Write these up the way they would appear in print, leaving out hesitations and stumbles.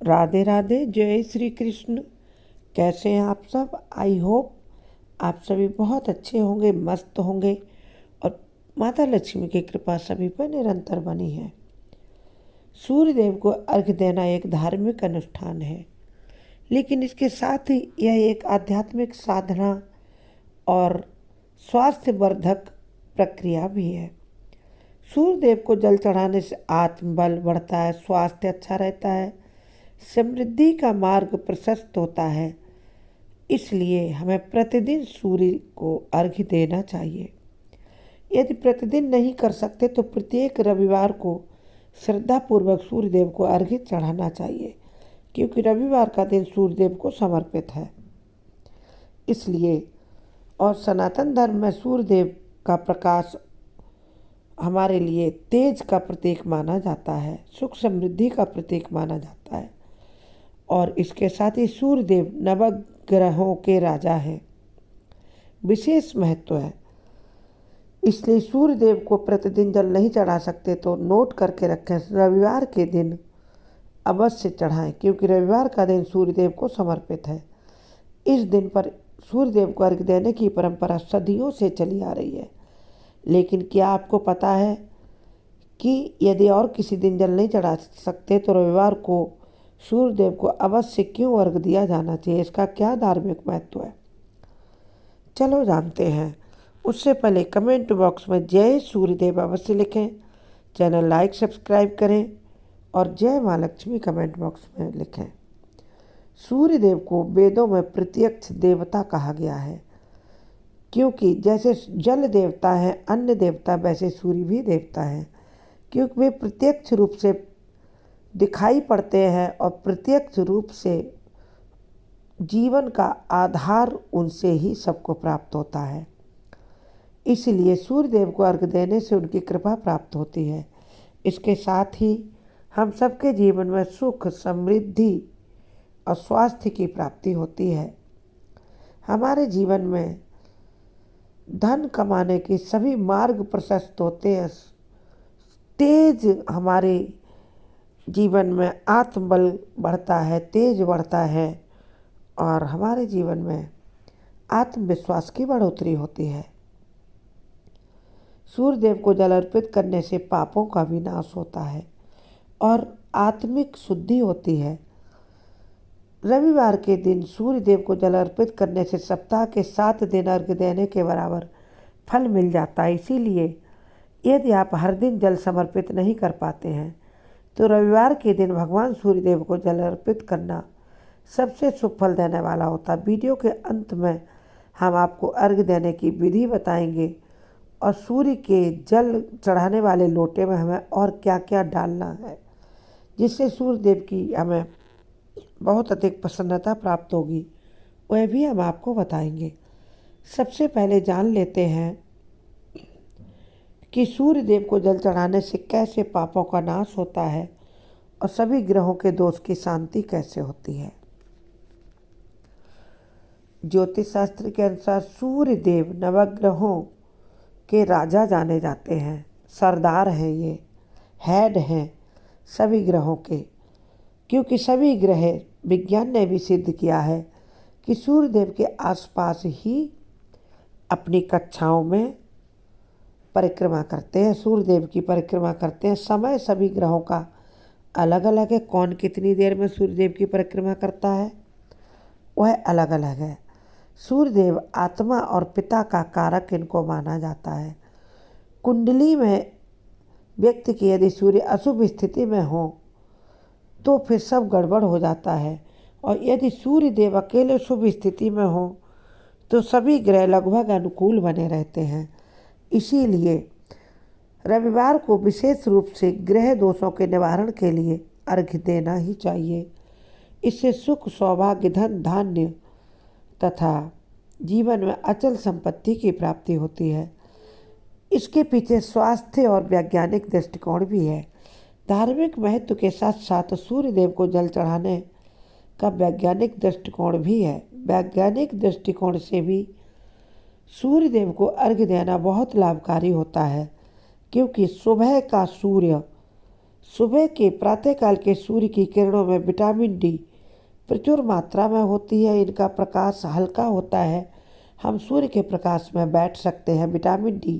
राधे राधे, जय श्री कृष्ण। कैसे हैं आप सब? आई होप आप सभी बहुत अच्छे होंगे, मस्त होंगे और माता लक्ष्मी की कृपा सभी पर निरंतर बनी है। सूर्य देव को अर्घ्य देना एक धार्मिक अनुष्ठान है, लेकिन इसके साथ ही यह एक आध्यात्मिक साधना और स्वास्थ्यवर्धक प्रक्रिया भी है। सूर्य देव को जल चढ़ाने से आत्मबल बढ़ता है, स्वास्थ्य अच्छा रहता है, समृद्धि का मार्ग प्रशस्त होता है। इसलिए हमें प्रतिदिन सूर्य को अर्घ्य देना चाहिए। यदि प्रतिदिन नहीं कर सकते तो प्रत्येक रविवार को श्रद्धापूर्वक सूर्यदेव को अर्घ्य चढ़ाना चाहिए, क्योंकि रविवार का दिन सूर्यदेव को समर्पित है। इसलिए और सनातन धर्म में सूर्यदेव का प्रकाश हमारे लिए तेज का प्रतीक माना जाता है, सुख समृद्धि का प्रतीक माना जाता है। और इसके साथ ही सूर्यदेव नवग्रहों के राजा हैं, विशेष महत्व है। इसलिए सूर्यदेव को प्रतिदिन जल नहीं चढ़ा सकते तो नोट करके रखें, रविवार के दिन अवश्य चढ़ाएं, क्योंकि रविवार का दिन सूर्यदेव को समर्पित है। इस दिन पर सूर्यदेव को अर्घ्य देने की परंपरा सदियों से चली आ रही है। लेकिन क्या आपको पता है कि यदि और किसी दिन जल नहीं चढ़ा सकते तो रविवार को सूर्यदेव को अवश्य क्यों अर्घ्य दिया जाना चाहिए? इसका क्या धार्मिक महत्व है, चलो जानते हैं। उससे पहले कमेंट बॉक्स में जय सूर्यदेव अवश्य लिखें, चैनल लाइक सब्सक्राइब करें और जय माँ लक्ष्मी कमेंट बॉक्स में लिखें। सूर्यदेव को वेदों में प्रत्यक्ष देवता कहा गया है, क्योंकि जैसे जल देवता है अन्य देवता, वैसे सूर्य भी देवता है, क्योंकि वे प्रत्यक्ष रूप से दिखाई पड़ते हैं और प्रत्यक्ष रूप से जीवन का आधार उनसे ही सबको प्राप्त होता है। इसलिए सूर्यदेव को अर्घ्य देने से उनकी कृपा प्राप्त होती है। इसके साथ ही हम सबके जीवन में सुख समृद्धि और स्वास्थ्य की प्राप्ति होती है। हमारे जीवन में धन कमाने के सभी मार्ग प्रशस्त होते हैं। तेज हमारे जीवन में आत्मबल बढ़ता है, तेज बढ़ता है और हमारे जीवन में आत्मविश्वास की बढ़ोतरी होती है। सूर्यदेव को जल अर्पित करने से पापों का विनाश होता है और आत्मिक शुद्धि होती है। रविवार के दिन सूर्यदेव को जल अर्पित करने से सप्ताह के 7 दिन अर्घ्य देने के बराबर फल मिल जाता है। इसीलिए यदि आप हर दिन जल समर्पित नहीं कर पाते हैं तो रविवार के दिन भगवान सूर्यदेव को जल अर्पित करना सबसे शुभ फल देने वाला होता है। वीडियो के अंत में हम आपको अर्घ्य देने की विधि बताएंगे और सूर्य के जल चढ़ाने वाले लोटे में हमें और क्या क्या डालना है, जिससे सूर्यदेव की हमें बहुत अधिक प्रसन्नता प्राप्त होगी, वह भी हम आपको बताएंगे। सबसे पहले जान लेते हैं कि सूर्यदेव को जल चढ़ाने से कैसे पापों का नाश होता है और सभी ग्रहों के दोष की शांति कैसे होती है। ज्योतिष शास्त्र के अनुसार सूर्यदेव नवग्रहों के राजा जाने जाते हैं, सरदार हैं, ये हेड हैं सभी ग्रहों के, क्योंकि सभी ग्रह विज्ञान ने भी सिद्ध किया है कि सूर्यदेव के आसपास ही अपनी कक्षाओं में परिक्रमा करते हैं, सूर्यदेव की परिक्रमा करते हैं। समय सभी ग्रहों का अलग अलग है, कौन कितनी देर में सूर्यदेव की परिक्रमा करता है वह अलग अलग है। सूर्यदेव आत्मा और पिता का कारक इनको माना जाता है। कुंडली में व्यक्ति की यदि सूर्य अशुभ स्थिति में हो तो फिर सब गड़बड़ हो जाता है, और यदि सूर्यदेव अकेले शुभ स्थिति में हो तो सभी ग्रह लगभग अनुकूल बने रहते हैं। इसीलिए रविवार को विशेष रूप से ग्रह दोषों के निवारण के लिए अर्घ्य देना ही चाहिए। इससे सुख सौभाग्य धन धान्य तथा जीवन में अचल संपत्ति की प्राप्ति होती है। इसके पीछे स्वास्थ्य और वैज्ञानिक दृष्टिकोण भी है। धार्मिक महत्व के साथ साथ सूर्यदेव को जल चढ़ाने का वैज्ञानिक दृष्टिकोण भी है। वैज्ञानिक दृष्टिकोण से भी सूर्यदेव को अर्घ्य देना बहुत लाभकारी होता है, क्योंकि सुबह का सूर्य सुबह के प्रातःकाल के सूर्य की किरणों में विटामिन डी प्रचुर मात्रा में होती है। इनका प्रकाश हल्का होता है। हम सूर्य के प्रकाश में बैठ सकते हैं, विटामिन डी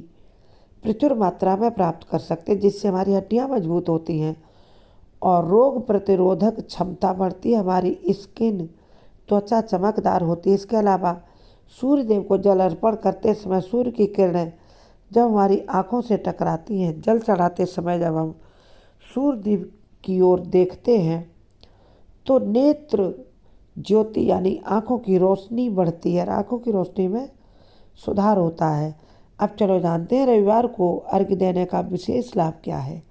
प्रचुर मात्रा में प्राप्त कर सकते हैं, जिससे हमारी हड्डियां मजबूत होती हैं और रोग प्रतिरोधक क्षमता बढ़ती है। हमारी स्किन त्वचा चमकदार होती है। इसके अलावा सूर्य देव को जल अर्पण करते समय सूर्य की किरणें जब हमारी आँखों से टकराती हैं, जल चढ़ाते समय जब हम सूर्य देव की ओर देखते हैं तो नेत्र ज्योति यानी आँखों की रोशनी बढ़ती है और आँखों की रोशनी में सुधार होता है। अब चलो जानते हैं रविवार को अर्घ्य देने का विशेष लाभ क्या है।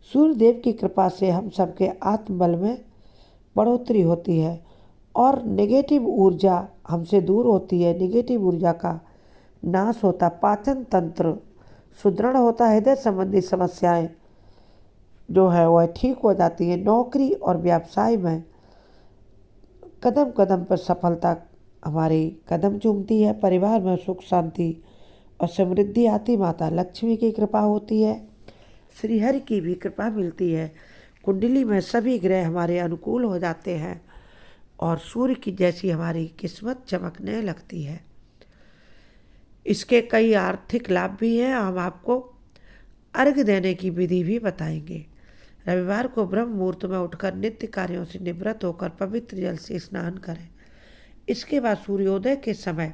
सूर्य देव की कृपा से हम सबके आत्मबल में बढ़ोतरी होती है और नेगेटिव ऊर्जा हमसे दूर होती है। नेगेटिव ऊर्जा का नाश होता, पाचन तंत्र सुदृढ़ होता है, हृदय संबंधी समस्याएं जो है वह ठीक हो जाती है। नौकरी और व्यवसाय में कदम कदम पर सफलता हमारी कदम चूमती है। परिवार में सुख शांति और समृद्धि आती, माता लक्ष्मी की कृपा होती है, श्रीहरि की भी कृपा मिलती है। कुंडली में सभी ग्रह हमारे अनुकूल हो जाते हैं और सूर्य की जैसी हमारी किस्मत चमकने लगती है। इसके कई आर्थिक लाभ भी हैं। हम आपको अर्घ्य देने की विधि भी बताएंगे। रविवार को ब्रह्म मुहूर्त में उठकर नित्य कार्यों से निवृत्त होकर पवित्र जल से स्नान करें। इसके बाद सूर्योदय के समय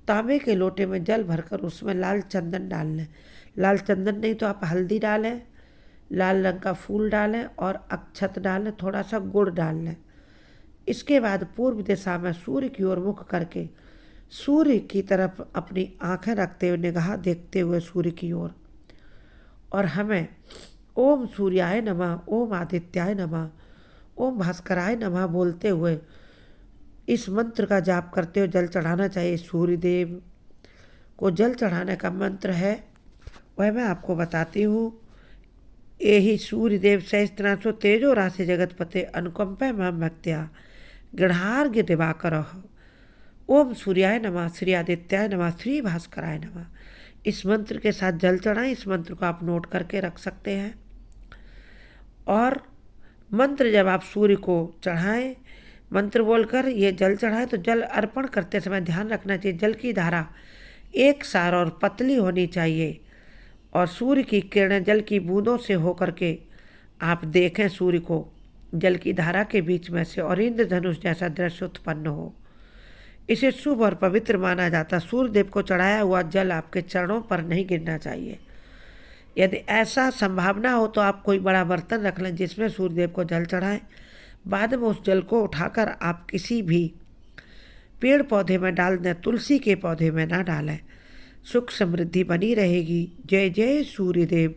तांबे के लोटे में जल भरकर उसमें लाल चंदन डाल लें। लाल चंदन नहीं तो आप हल्दी डालें, लाल रंग का फूल डालें और अक्षत डालें, थोड़ा सा गुड़ डाल लें। इसके बाद पूर्व दिशा में सूर्य की ओर मुख करके सूर्य की तरफ अपनी आंखें रखते हुए, निगाह देखते हुए सूर्य की ओर, और हमें ओम सूर्याय नमः, ओम आदित्याय नमः, ओम भास्कराय नमः बोलते हुए इस मंत्र का जाप करते हुए जल चढ़ाना चाहिए। सूर्यदेव को जल चढ़ाने का मंत्र है वह मैं आपको बताती हूँ। यही सूर्यदेव सहस्त्रांशो तेजो राशि जगतपते अनुकंपा मां भक्त्या गृहार्घ्य दिवाकर। ओम सूर्याय नमः, श्री आदित्याय नमः, श्री भास्कराय नमः। इस मंत्र के साथ जल चढ़ाएं। इस मंत्र को आप नोट करके रख सकते हैं। और मंत्र जब आप सूर्य को चढ़ाएं, मंत्र बोलकर ये जल चढ़ाएं, तो जल अर्पण करते समय ध्यान रखना चाहिए जल की धारा एक सार और पतली होनी चाहिए और सूर्य की किरणें जल की बूंदों से होकर के आप देखें सूर्य को जल की धारा के बीच में से और इंद्रधनुष जैसा दृश्य उत्पन्न हो। इसे शुभ और पवित्र माना जाता। सूर्यदेव को चढ़ाया हुआ जल आपके चरणों पर नहीं गिरना चाहिए। यदि ऐसा संभावना हो तो आप कोई बड़ा बर्तन रख लें जिसमें सूर्यदेव को जल चढ़ाएं। बाद में उस जल को उठाकर आप किसी भी पेड़ पौधे में डाल दें, तुलसी के पौधे में ना डालें। सुख समृद्धि बनी रहेगी। जय जय सूर्यदेव।